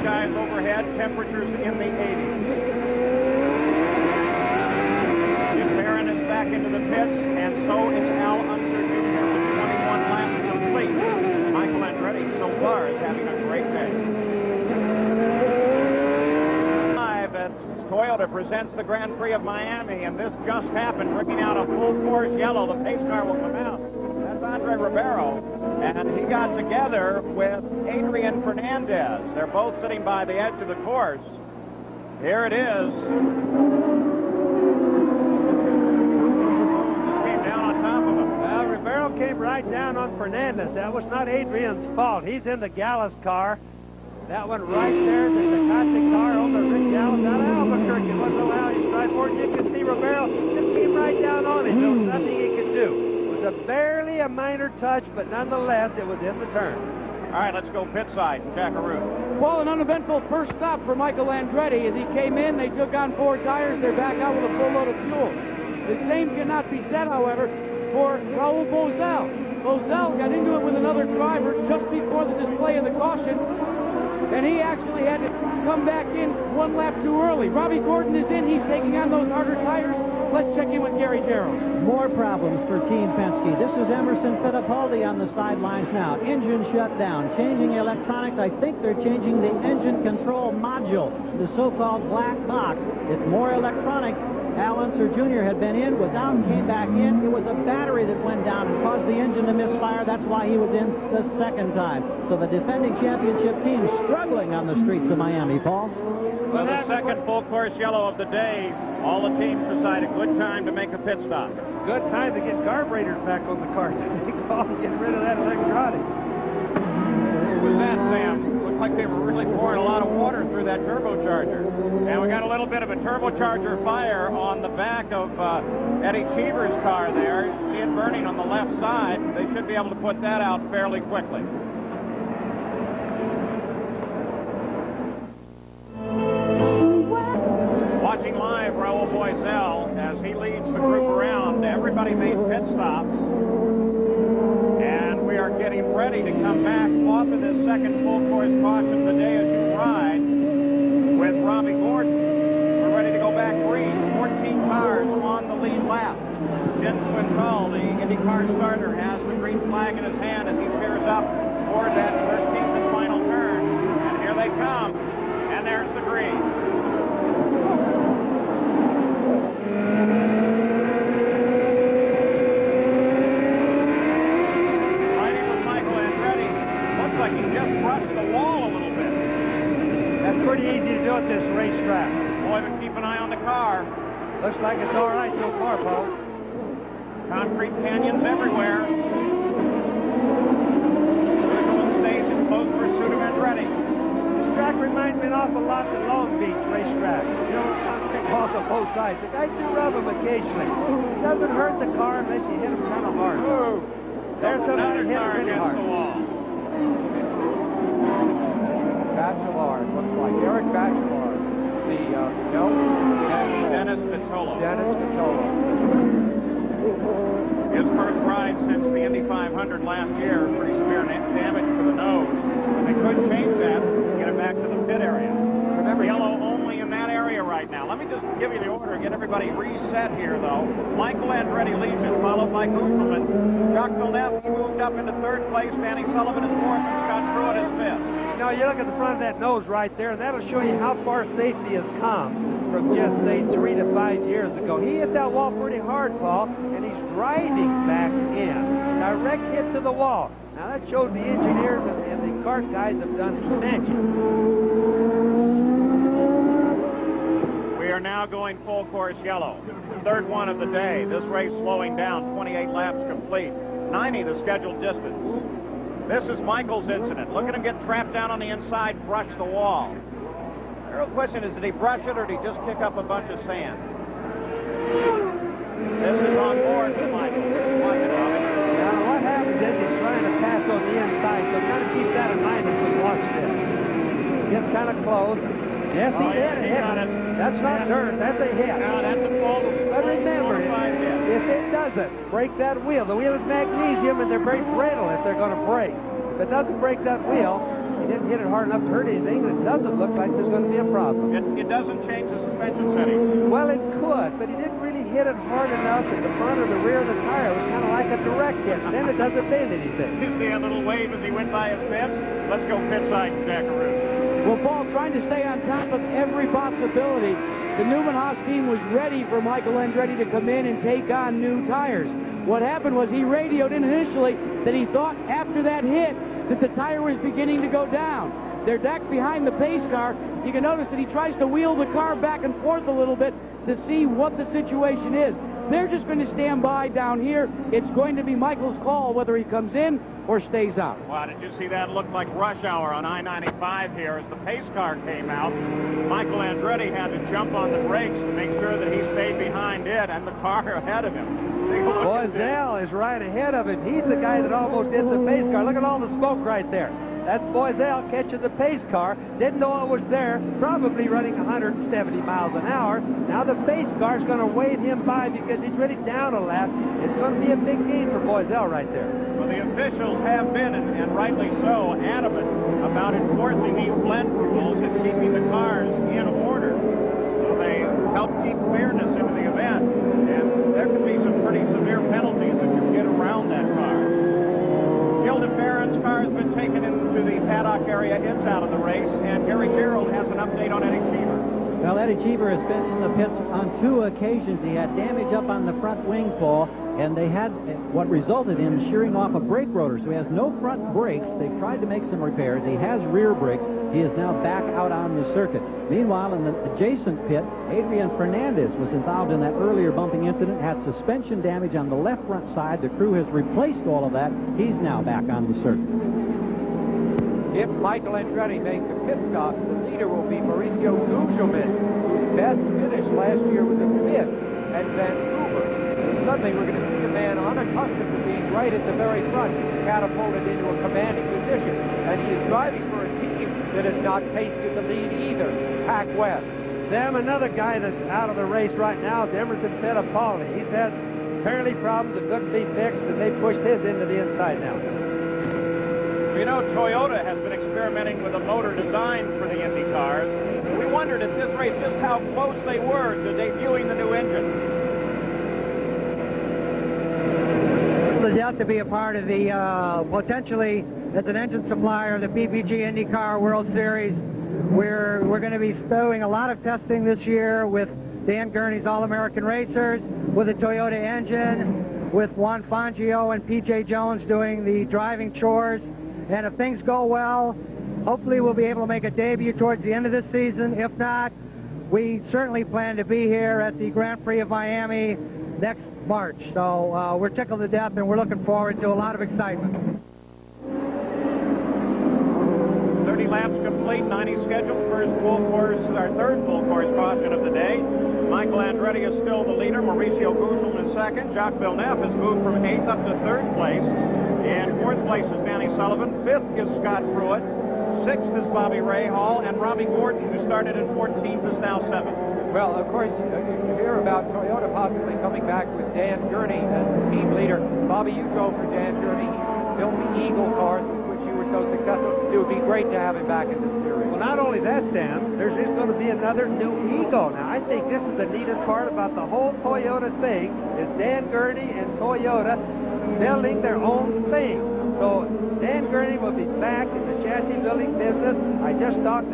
skies overhead, temperatures in the 80s. Jim Barron is back into the pits, and so is Al Unser Jr. with 21 laps complete. Michael Andretti so far is having a great day. Live as Toyota presents the Grand Prix of Miami, and this just happened, bringing out a full course yellow. The pace car will come out. That's Andre Ribeiro, and he got together with Adrian Fernandez. They're both sitting by the edge of the course. Here it is. Came down on top of him. Well, Ribeiro came right down on Fernandez. That was not Adrian's fault. He's in the Gallus car. That one right there, the Tecate car over Rick Gallus out of Albuquerque. Wasn't allowed his drive forward. You can see Ribeiro just came right down on him. There was nothing he could do. Barely a minor touch, but nonetheless, it was in the turn. All right, let's go pit side, Jackaroo. Well, an uneventful first stop for Michael Andretti. As he came in, they took on 4 tires. They're back out with a full load of fuel. The same cannot be said, however, for Raul Boesel. Boesel got into it with another driver just before the display of the caution, and he actually had to come back in 1 lap too early. Robbie Gordon is in. He's taking on those harder tires. Let's check in with Gary Gerald. More problems for Team Penske. This is Emerson Fittipaldi on the sidelines now. Engine shut down. Changing electronics. I think they're changing the engine control module, the so-called black box. It's more electronics. Al Unser Jr. had been in, was out, came back in. It was a battery that went down and caused the engine to misfire. That's why he was in the second time. So the defending championship team struggling on the streets of Miami, Paul. Well, the second full course yellow of the day. All the teams decided good time to make a pit stop. Good time to get carburetors back on the car. They called to get rid of that electronic. What was that, Sam? Looked like they were really pouring a lot of water through that turbocharger. And we got a little bit of a turbocharger fire on the back of Eddie Cheever's car there. You see it burning on the left side. They should be able to put that out fairly quickly. Watching live, Raul Boesel, as he leads the group around. Everybody made pit stops. And we are getting ready to come back off of this second full course caution of the day as you ride with Robbie Gordon. We're ready to go back green. 14 cars on the lead lap. Jen Swinthal, the IndyCar starter, has the green flag in his hand as he steers up toward that 13th and final turn. And here they come. And there's the green. Like he just brushed the wall a little bit. That's pretty easy to do at this racetrack. Boy, but keep an eye on the car. Looks like it's all right so far, Paul. Concrete canyons everywhere. Critical stage in close pursuit of Andretti. This track reminds me an awful lot of Long Beach racetrack. You know, concrete walls on both sides. The guys do rub them occasionally. It doesn't hurt the car unless you hit them kind of hard. Ooh. There's somebody hit car really against hard. the wall. Bachelor, looks like Eric Bachelor. Dennis Vitolo. Dennis Vitolo. His first ride since the Indy 500 last year. Pretty severe damage to the nose. They could change that and get it back to the pit area. Remember, yellow only in that area right now. Let me just give you the order, get everybody reset here, though. Michael Andretti leads it, followed by Gooselman. Jacques Villeneuve moved up into 3rd place. Danny Sullivan is 4th, and Scott Pruitt is 5th. Now, you look at the front of that nose right there, and that'll show you how far safety has come from just, say, 3 to 5 years ago. He hit that wall pretty hard, Paul, and he's driving back in. Direct hit to the wall. Now, that shows the engineers and the kart guys have done substantial. We are now going full course yellow. 3rd one of the day. This race slowing down, 28 laps complete. 90 the scheduled distance. This is Michael's incident. Look at him get trapped down on the inside, brush the wall. The real question is, did he brush it or did he just kick up a bunch of sand? This is on board with Michael. Watch it, Robbie. Now, what happens is he's trying to pass on the inside, so kind of keep that in mind as we watch this. Gets kind of close. Yes, he did. He got it. That's not dirt. That's a hit. No, that's a full. But remember, if it doesn't break that wheel, the wheel is magnesium, and they're very brittle if they're going to break. If it doesn't break that wheel, He didn't hit it hard enough to hurt anything, and it doesn't look like there's going to be a problem. It doesn't change the suspension settings. Well, it could, but he didn't really hit it hard enough at the front or the rear of the tire. It was kind of like a direct hit, and then it doesn't bend anything. You see a little wave as he went by his fence? Let's go pit side, Jackaroo. Well, Paul, trying to stay on top of every possibility, the Newman Haas team was ready for Michael Andretti to come in and take on new tires. What happened was he radioed in initially that he thought after that hit that the tire was beginning to go down. They're back behind the pace car. You can notice that he tries to wheel the car back and forth a little bit to see what the situation is. They're just going to stand by down here. It's going to be Michael's call whether he comes in or stays out. Wow, did you see that? Looked like rush hour on I-95 here as the pace car came out. Michael Andretti had to jump on the brakes to make sure that he stayed behind it and the car ahead of him. Boiselle is right ahead of him. He's the guy that almost hit the pace car. Look at all the smoke right there. That's Boiselle catching the pace car. Didn't know it was there. Probably running 170 miles an hour. Now the pace car is going to wave him by because he's really down a lap. It's going to be a big gain for Boiselle right there. Well, the officials have been, and rightly so, adamant about enforcing these blend rules and keeping the cars in order. So they help keep fairness into the event. And there could be some pretty severe penalties if you get around that car. Gilda Barron's car has been taken into the paddock area. It's out of the race. And Gary Gerald has an update on Eddie Cheever. Well, Eddie Cheever has been in the pits on 2 occasions. He had damage up on the front wing fall, and they had what resulted in shearing off a brake rotor. So he has no front brakes. They've tried to make some repairs. He has rear brakes. He is now back out on the circuit. Meanwhile, in the adjacent pit, Adrian Fernandez was involved in that earlier bumping incident, had suspension damage on the left front side. The crew has replaced all of that. He's now back on the circuit. If Michael Andretti makes a pit stop, the leader will be Mauricio Gugelmin, whose best finish last year was a 5th at Vancouver. And suddenly we're going to see a man unaccustomed to being right at the very front, catapulted into a commanding position. And he is driving for a team that has not tasted the lead either, Pac West. Sam, another guy that's out of the race right now is Emerson Fittipaldi. He's had apparently problems that couldn't be fixed, and they pushed his into the inside now. You know, Toyota has been experimenting with a motor design for the IndyCars. We wondered at this race just how close they were to debuting the new engine. It's out to be a part of the, potentially, as an engine supplier, the PPG IndyCar World Series. We're going to be doing a lot of testing this year with Dan Gurney's All-American Racers, with a Toyota engine, with Juan Fangio and P.J. Jones doing the driving chores. And if things go well, hopefully we'll be able to make a debut towards the end of this season. If not, we certainly plan to be here at the Grand Prix of Miami next March. So we're tickled to death, and we're looking forward to a lot of excitement. 30 laps complete, 90 scheduled. First full course, our third full course caution of the day. Michael Andretti is still the leader. Mauricio Gugelmin is second. Jacques Villeneuve has moved from 8th up to 3rd place. And 4th place is Danny Sullivan. 5th is Scott Pruitt. 6th is Bobby Rahal. And Robbie Gordon, who started in 14th, is now 7th. Well, of course, you hear about Toyota possibly coming back with Dan Gurney as the team leader. Bobby, you drove for Dan Gurney. He built the Eagle cars with which you were so successful. It would be great to have him back in this series. Well, not only that, Sam, there's just going to be another new Eagle. Now, I think this is the neatest part about the whole Toyota thing, is Dan Gurney and Toyota building their own thing. So Dan Gurney will be back in the chassis building business. I just talked to